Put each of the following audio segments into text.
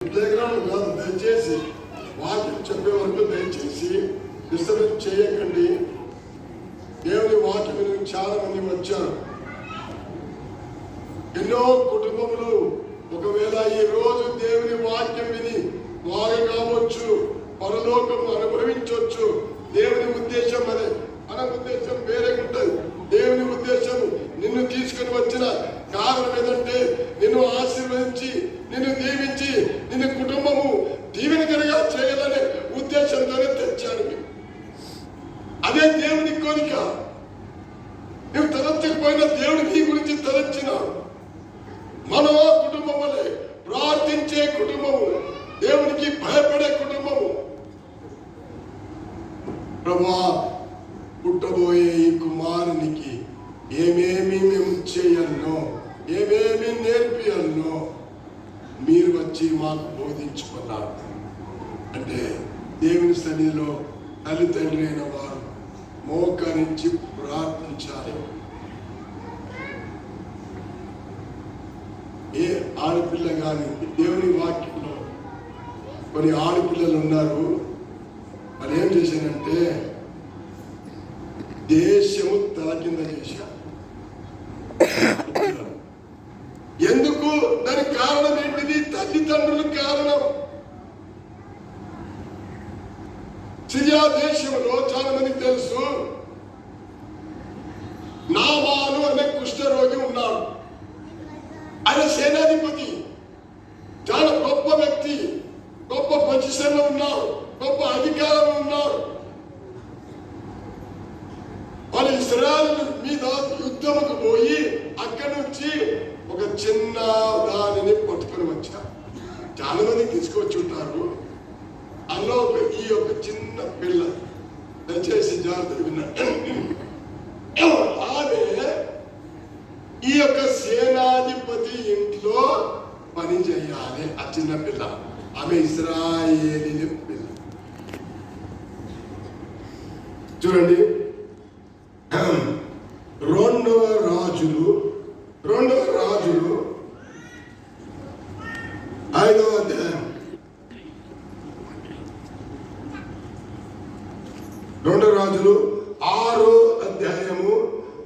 Playground కాదు, దయచేసి వాక్యం చెప్పే వరకు దయచేసి డిస్టర్బెన్స్ చేయకండి. దేవుని వాక్యం గురించి చాలా మంది వచ్చారు. ఎన్నో కుటుంబములు ఒకవేళ ఈ రోజు దేవుని వాక్యం విని బాగా కావచ్చు, పరలోకం అనుభవించవచ్చు. దేవుని ఉద్దేశం అదే, మన ఉద్దేశం వేరే ఉంటుంది. దేవుని ఉద్దేశం నిన్ను తీసుకుని వచ్చిన కారణం ఏదంటే నిన్ను ఆశీర్వదించి, నిన్ను దీవించి, నిన్ను కుటుంబము దీవెనకరంగా చేయాలనే ఉద్దేశంతోనే తెచ్చాడు. అదే దేవుని కోరిక. నువ్వు తలంచకపోయినా దేవుడు నీ గురించి తలంచినాడు. మనం ఆ కుటుంబం వల్లే ప్రార్థించే కుటుంబము, దేవునికి భయపడే కుటుంబము. ప్రభువా, పుట్టబోయే ఈ కుమారునికి ఏమేమి మేము చేయాలనో, ఏమేమి నేర్పియాలనో మీరు వచ్చి మాకు బోధించుకున్నారు అంటే దేవుని సన్నిధిలో తల్లిదండ్రి అయిన వారు మోకరించి ప్రార్థించాలి. ఏ ఆడపిల్ల కానీ దేవుని వాక్యంలో కొన్ని ఆడపిల్లలు ఉన్నారు. వాళ్ళు ఏం చేశానంటే దేశము తల కింద చేశారు. ఎందుకు? దానికి కారణం ఏంటిది? తల్లిదండ్రుల కారణం. సిరియా దేశంలో చాలా మందికి తెలుసు, నామాను అనే కుష్ఠరోగి ఉన్నాడు. ఆయన సేనాధిపతి, చాలా గొప్ప వ్యక్తి, గొప్ప పొజిషన్ లో ఉన్నారు, గొప్ప అధికారంలో ఉన్నారు. వాళ్ళు ఇశ్రాయేలు మీద యుద్ధముకు పోయి అక్కడి నుంచి ఒక చిన్న దానిని పట్టుకొని వచ్చారు. చాలా మంది తీసుకొచ్చి ఉంటారు. అందులో ఈ యొక్క చిన్న పిల్ల, దయచేసి జాగ్రత్త విన్నాడు. ఆమె ఈ యొక్క సేనాధిపతి ఇంట్లో పని చేయాలి. ఆ చిన్న పిల్ల, ఆమె ఇశ్రాయేలు పిల్ల. చూడండి, రెండవ రాజులు 5వ అధ్యాయం, 2 రాజులు 6వ అధ్యాయము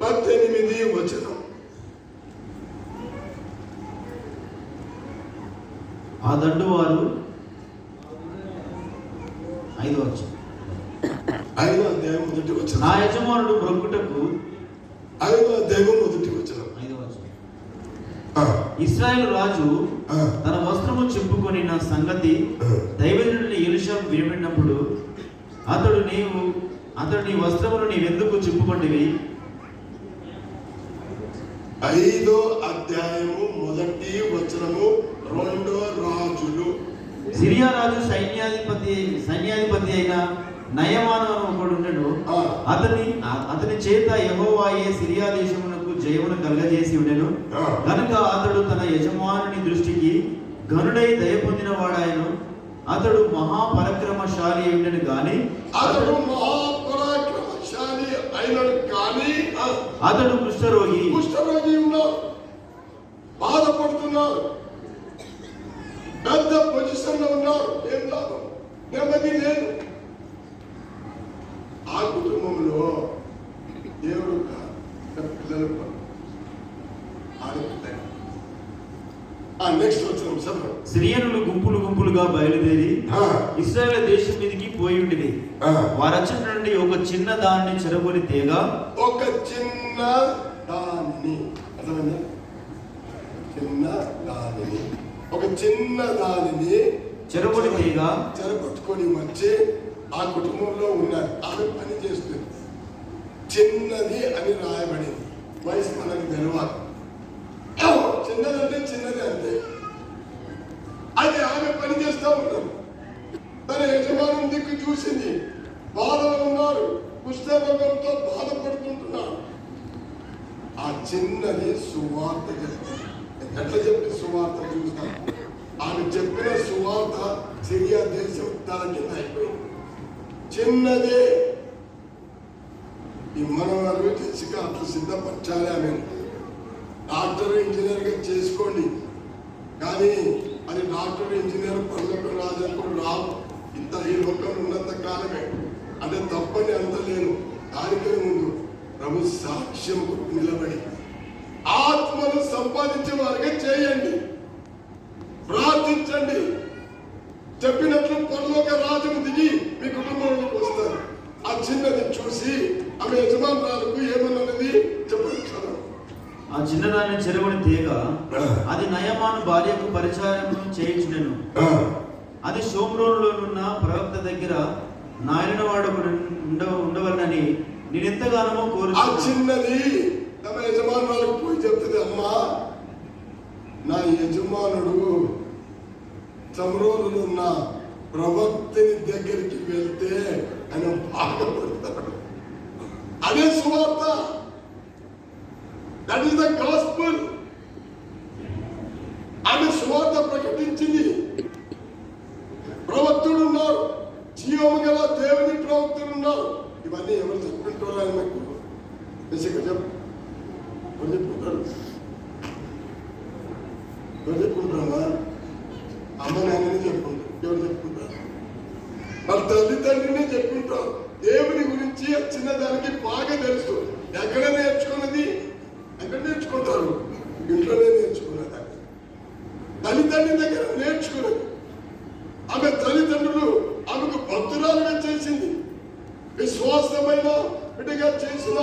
18వ వచనం. ఆ దండు వారు 5వ అధ్యాయం 1వ వచనం. నా యజమానుడు బ్రొక్కుటకు 5వ అధ్యాయం 1వ వచనం. ఇశ్రాయేలు రాజు తన వస్త్రము చింపుకొని నా సంగతి దైవజనుడిని ఎలీషా వినిపినప్పుడు అతడు నీ వస్త్రమును నీవెందుకు చింపుకొంటివి? 5వ అధ్యాయము 1వ వచనము, 2 రాజులు. సిరియా రాజు సైన్యాధిపతి అయిన నయమాను అని ఒకడు ఉండెను. అతని చేత యెహోవాయే సిరియా దేశమునకు జయమును కలుగజేసి ఉండెను. కనుక అతడు తన యజమానుని దృష్టికి ఘనుడై దయ పొందిన వాడాయను. అతడు మహాపరాక్రమశాలి అయినను గాని అతడు కుష్ఠరోగి ఉన్నాడు, బాధపడుతున్నాడు, పెద్ద పొజిషన్ లో ఉన్నాడు. ఏం లాభం? నెమ్మది లేదు. ఆ కుటుంబంలో దేవుడు పిల్లలు నెక్స్ట్ వచ్చిన సిరియనులు గుంపులుగా బయలుదేరి ఇశ్రాయేలు దేశం మీదకి పోయి ఉండిరి. వారచ్చట నుండి ఒక చిన్న దాన్ని చెరగొని తేగా, ఒక చిన్న దానిని చెరగొని తేగా చెరగొట్టుకొని వచ్చి ఆ కుటుంబంలో ఉన్నారు. ఆమె పని చేస్తుంది. చిన్నది అని రాయబడింది. వయసు మనకు తెలవాలి. చిన్నదంటే చిన్నది అంతే. అయితే ఆమె పని చేస్తూ ఉన్నారు. తన యజమానం దిక్కు చూసింది. బాధలో ఉన్నారు, కుష్ఠరోగంతో బాధపడుతుంటున్నారు. ఆ చిన్నది సువార్త చెప్తుంది. ఎట్లా చెప్పి సువార్త చూస్తాం? ఆమె చెప్పిన సువార్త సిరియా దేశం తల కింద అయిపోయింది. చిన్నదే. ఈ మనవారు జెసికా అట్లా సిద్ధపరచాలి. ఆమె డాక్టర్ ఇంజనీర్ గా చేసుకోండి, కానీ అది డాక్టర్ ఇంజనీర్ పనులకు రాజనుకుడు రావు. ఇంత ఈ లోకంలో ఉన్నంత కాలమే అంటే తప్పని అంటలేను. దానికనే ముందు ప్రభు సాక్ష్యం నిలబడి ఆత్మను సంపాదించే వారిగా చేయండి, ప్రార్థించండి. చెప్పినట్లు పరలోక రాజును దిగి మీ కుటుంబంలోకి వస్తారు. ఆ చిన్నది చూసి ఆమె యజమానురాలకు ఏమన్నది చెప్పండి. ఆ చిన్నదాన్ని చెరవని తీగ అది నయమాను భార్యకు పరిచారం చేయించునెను. అది షోమ్రోనులోనున్న ప్రవక్త దగ్గర నాయన వాడు ఉండవలనని నేనెంతగానో కోరు. ఆ చిన్నది తమ యజమానురాలకు పోయి చెప్తుంది, అమ్మా నా యజమానుడు షోమ్రోనులో ఉన్న ప్రవక్తని దగ్గరికి వెళ్తే ఆయన బాధపడతాడు. అదే సువార్త. That is the gospel. ఆమె సువార్త ప్రకటించింది. ప్రవక్తుడు ఉన్నారు, జీవము గల దేవుని ప్రవక్తులు ఉన్నారు. ఇవన్నీ ఎవరు చెప్పుకుంటారు? ఆమెకు చెప్పుకుంటారు, ఎవరు చెప్పుకుంటారా? అమ్మ నాన్నని చెప్పుకుంటారు. ఎవరు చెప్పుకుంటారు? వాళ్ళ తల్లిదండ్రిని చెప్పుకుంటారు. దేవుని గురించి చిన్నదానికి బాగా తెలుసు. ఎక్కడ నేర్చుకున్నది? ఎక్కడ నేర్చుకుంటారు? ఇంట్లోనే నేర్చుకున్నది. తల్లిదండ్రుల దగ్గర నేర్చుకున్నది. ఆమె తల్లిదండ్రులు ఆమెకు భక్తురాలుగా చేసింది, విశ్వాసమైన బిడ్డగా చేసిన,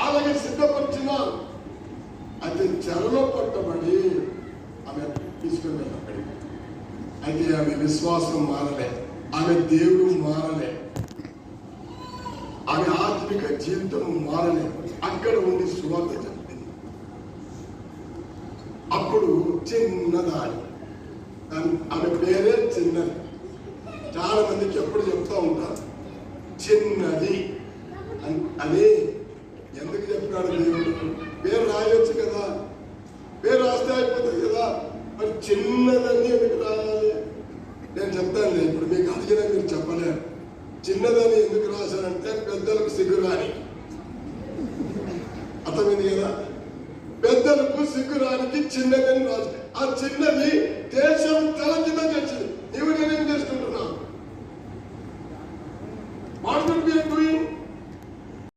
అలాగే సిద్ధపరిచిన. అయితే చెరలో పట్టబడి ఆమె తీసుకుని వెళ్ళబడి, అయితే ఆమె విశ్వాసం మారలే, ఆమె దేవుడు మారలే, ఆమె ఆత్మిక జీవితం మారలే. అక్కడ ఉండి సువార్త చెప్పింది. అప్పుడు చిన్నదాని, ఆమె పేరే చిన్నది. చాలా మందికి ఎప్పుడు చెప్తా ఉంటారు చిన్నది అని. ఎందుకు చెప్పాడు దేవుడు? పేరు రాయొచ్చు కదా, పేరు రాస్తే అయిపోతుంది కదా, మరి చిన్నదని ఎందుకు రాయాలి? నేను చెప్తాను. ఇప్పుడు మీకు అడిగినా మీరు చెప్పలేరు. చిన్నదని ఎందుకు రాశారంటే పెద్దలకు సిగ్గురాని. అర్థమైంది కదా? పెద్దలకు సిగ్గురానికి చిన్నదని రాశారు. ఆ చిన్నది దేశ